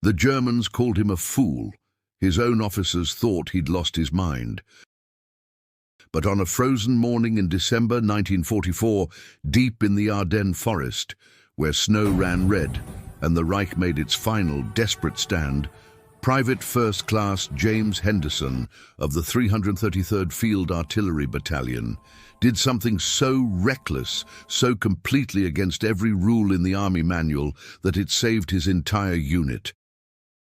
The Germans called him a fool. His own officers thought he'd lost his mind. But on a frozen morning in December 1944, deep in the Ardennes forest, where snow ran red and the Reich made its final desperate stand, Private First Class James Henderson of the 333rd Field Artillery Battalion did something so reckless, so completely against every rule in the Army manual, that it saved his entire unit.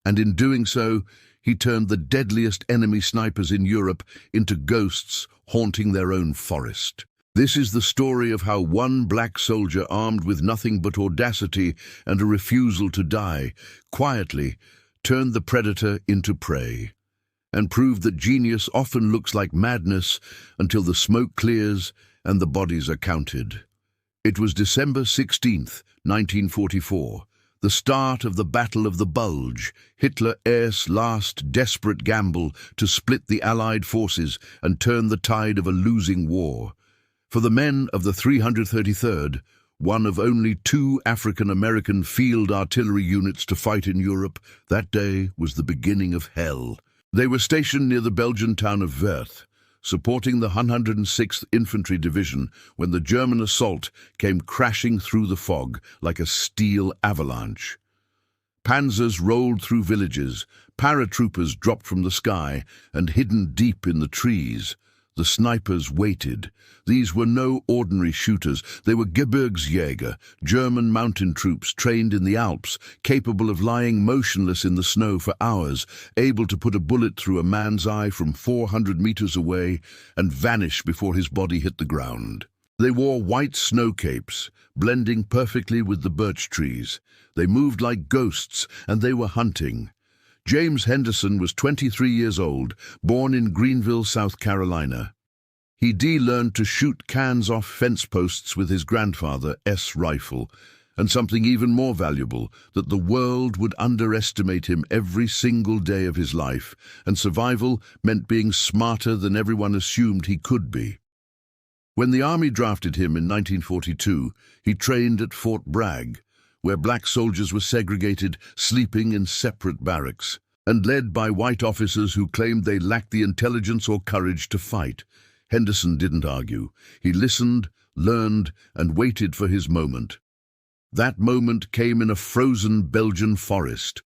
And in doing so, he turned the deadliest enemy snipers in Europe into ghosts haunting their own forest. This is the story of how one black soldier, armed with nothing but audacity and a refusal to die, quietly turned the predator into prey, and proved that genius often looks like madness until the smoke clears and the bodies are counted. It was December 16th, 1944, the start of the Battle of the Bulge, Hitler's last desperate gamble to split the Allied forces and turn the tide of a losing war. For the men of the 333rd, one of only 2 African-American field artillery units to fight in Europe, that day was the beginning of hell. They were stationed near the Belgian town of Werth, supporting the 106th Infantry Division when the German assault came crashing through the fog like a steel avalanche. Panzers rolled through villages, paratroopers dropped from the sky, and hidden deep in the trees, the snipers waited. These were no ordinary shooters. They were Gebirgsjäger, German mountain troops trained in the Alps, capable of lying motionless in the snow for hours, able to put a bullet through a man's eye from 400 meters away and vanish before his body hit the ground. They wore white snow capes, blending perfectly with the birch trees. They moved like ghosts, and they were hunting. James Henderson was 23 years old, born in Greenville, South Carolina. He'd learned to shoot cans off fence posts with his grandfather's rifle, and something even more valuable, that the world would underestimate him every single day of his life, and survival meant being smarter than everyone assumed he could be. When the Army drafted him in 1942, he trained at Fort Bragg, where black soldiers were segregated, sleeping in separate barracks, and led by white officers who claimed they lacked the intelligence or courage to fight. Henderson didn't argue. He listened, learned, and waited for his moment. That moment came in a frozen Belgian forest.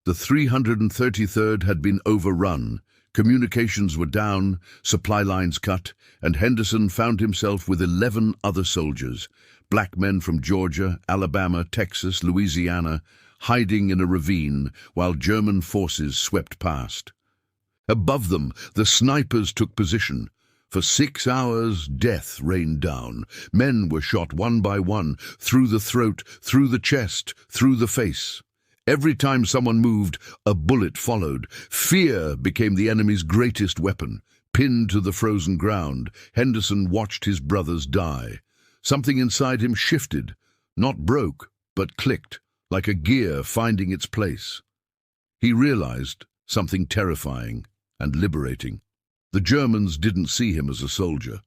The 333rd had been overrun. Communications were down, supply lines cut, and Henderson found himself with 11 other soldiers, black men from Georgia, Alabama, Texas, Louisiana, hiding in a ravine while German forces swept past. Above them, the snipers took position. For 6 hours, death rained down. Men were shot one by one, through the throat, through the chest, through the face. Every time someone moved, a bullet followed. Fear became the enemy's greatest weapon. Pinned to the frozen ground, Henderson watched his brothers die. Something inside him shifted, not broke, but clicked, like a gear finding its place. He realized something terrifying and liberating. The Germans didn't see him as a soldier.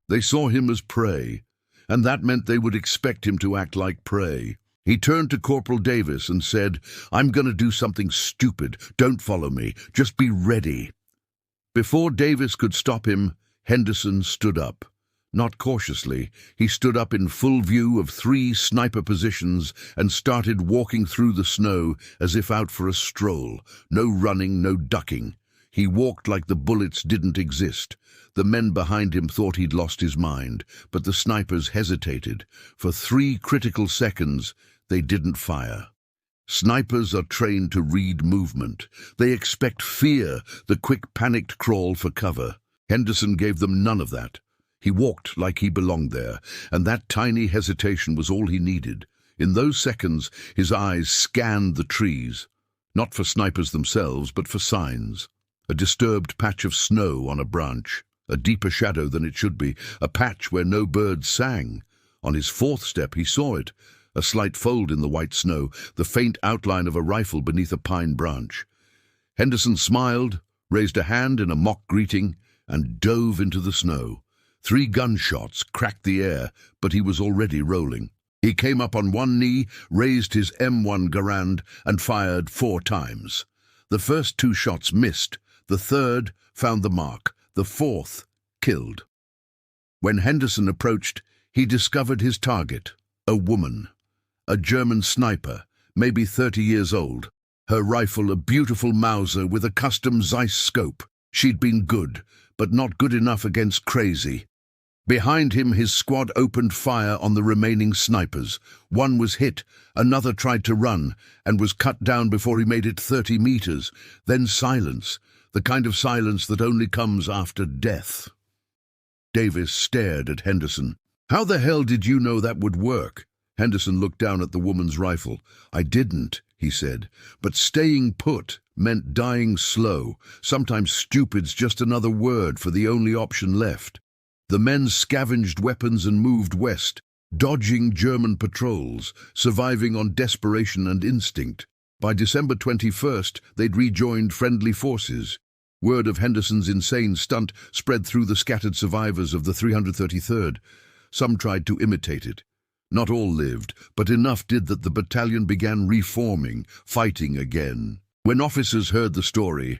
They saw him as prey, and that meant they would expect him to act like prey. He turned to Corporal Davis and said, "I'm going to do something stupid. Don't follow me. Just be ready." Before Davis could stop him, Henderson stood up. Not cautiously, he stood up in full view of 3 sniper positions and started walking through the snow as if out for a stroll. No running, no ducking. He walked like the bullets didn't exist. The men behind him thought he'd lost his mind, but the snipers hesitated. For 3 critical seconds, they didn't fire. Snipers are trained to read movement. They expect fear, the quick panicked crawl for cover. Henderson gave them none of that. He walked like he belonged there, and that tiny hesitation was all he needed. In those seconds, his eyes scanned the trees, not for snipers themselves, but for signs. A disturbed patch of snow on a branch, a deeper shadow than it should be, a patch where no birds sang. On his 4th step he saw it, a slight fold in the white snow, the faint outline of a rifle beneath a pine branch. Henderson smiled, raised a hand in a mock greeting, and dove into the snow. 3 gunshots cracked the air, but he was already rolling. He came up on one knee, raised his M1 Garand, and fired 4 times. The first 2 shots missed, the third found the mark, the fourth killed. When Henderson approached, he discovered his target, a woman, a German sniper, maybe 30 years old. Her rifle a beautiful Mauser with a custom Zeiss scope. She'd been good, but not good enough against Crazy. Behind him, his squad opened fire on the remaining snipers. One was hit, another tried to run, and was cut down before he made it 30 meters. Then silence, the kind of silence that only comes after death. Davis stared at Henderson. "How the hell did you know that would work?" Henderson looked down at the woman's rifle. "I didn't," he said, "but staying put meant dying slow. Sometimes stupid's just another word for the only option left." The men scavenged weapons and moved west, dodging German patrols, surviving on desperation and instinct. By December 21st, they'd rejoined friendly forces. Word of Henderson's insane stunt spread through the scattered survivors of the 333rd. Some tried to imitate it. Not all lived, but enough did that the battalion began reforming, fighting again. When officers heard the story,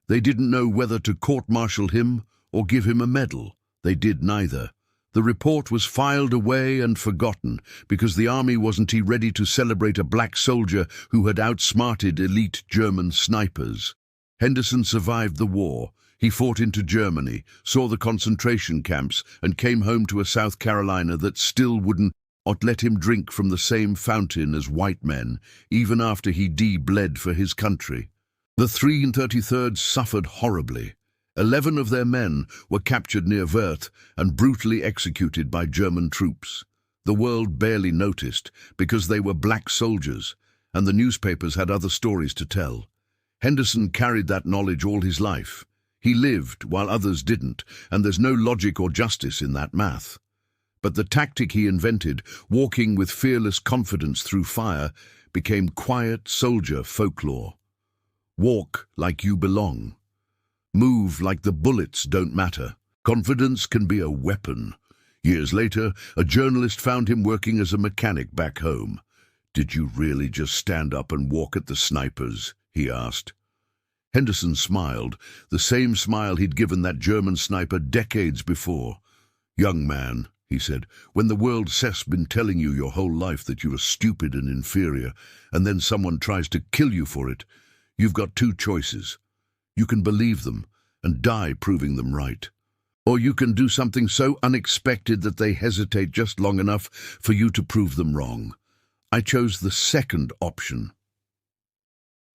they didn't know whether to court-martial him or give him a medal. They did neither. The report was filed away and forgotten because the army wasn't ready to celebrate a black soldier who had outsmarted elite German snipers. Henderson survived the war. He fought into Germany, saw the concentration camps, and came home to a South Carolina that still wouldn't let him drink from the same fountain as white men, even after he bled for his country. The 333rd suffered horribly. 11 of their men were captured near Wörth and brutally executed by German troops. The world barely noticed because they were black soldiers, and the newspapers had other stories to tell. Henderson carried that knowledge all his life. He lived while others didn't, and there's no logic or justice in that math. But the tactic he invented, walking with fearless confidence through fire, became quiet soldier folklore. Walk like you belong. Move like the bullets don't matter. Confidence can be a weapon. Years later, a journalist found him working as a mechanic back home. "Did you really just stand up and walk at the snipers?" he asked. Henderson smiled, the same smile he'd given that German sniper decades before. "Young man," he said, "when the world's been telling you your whole life that you are stupid and inferior, and then someone tries to kill you for it, you've got 2 choices. You can believe them and die proving them right. Or you can do something so unexpected that they hesitate just long enough for you to prove them wrong. I chose the second option."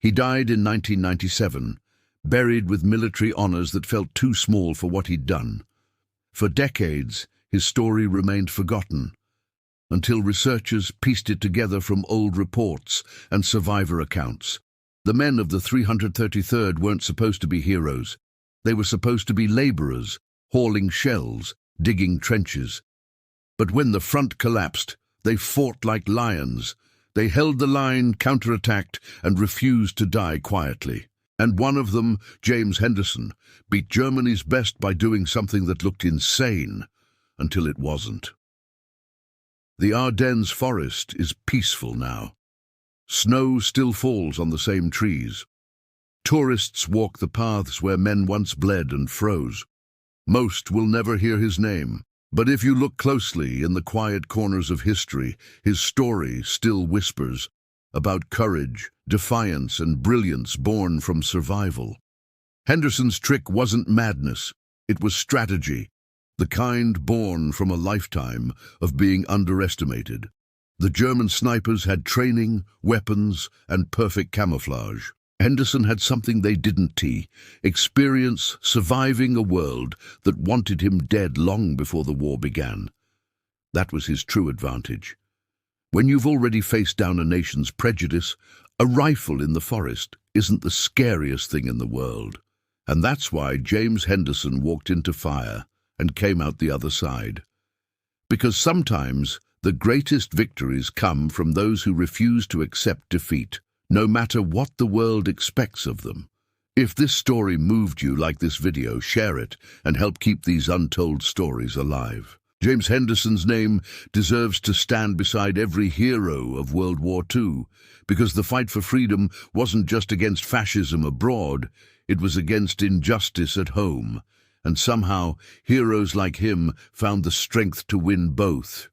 He died in 1997, buried with military honors that felt too small for what he'd done. For decades, his story remained forgotten, until researchers pieced it together from old reports and survivor accounts. The men of the 333rd weren't supposed to be heroes. They were supposed to be laborers, hauling shells, digging trenches. But when the front collapsed, they fought like lions. They held the line, counterattacked, and refused to die quietly. And one of them, James Henderson, beat Germany's best by doing something that looked insane, until it wasn't. The Ardennes forest is peaceful now. Snow still falls on the same trees. Tourists walk the paths where men once bled and froze. Most will never hear his name, but if you look closely in the quiet corners of history, his story still whispers about courage, defiance, and brilliance born from survival. Henderson's trick wasn't madness, it was strategy, the kind born from a lifetime of being underestimated. The German snipers had training, weapons, and perfect camouflage. Henderson had something they didn't: experience surviving a world that wanted him dead long before the war began. That was his true advantage. When you've already faced down a nation's prejudice, a rifle in the forest isn't the scariest thing in the world. And that's why James Henderson walked into fire and came out the other side. Because sometimes the greatest victories come from those who refuse to accept defeat, no matter what the world expects of them. If this story moved you like this video, share it and help keep these untold stories alive. James Henderson's name deserves to stand beside every hero of World War II, because the fight for freedom wasn't just against fascism abroad, it was against injustice at home. And somehow, heroes like him found the strength to win both.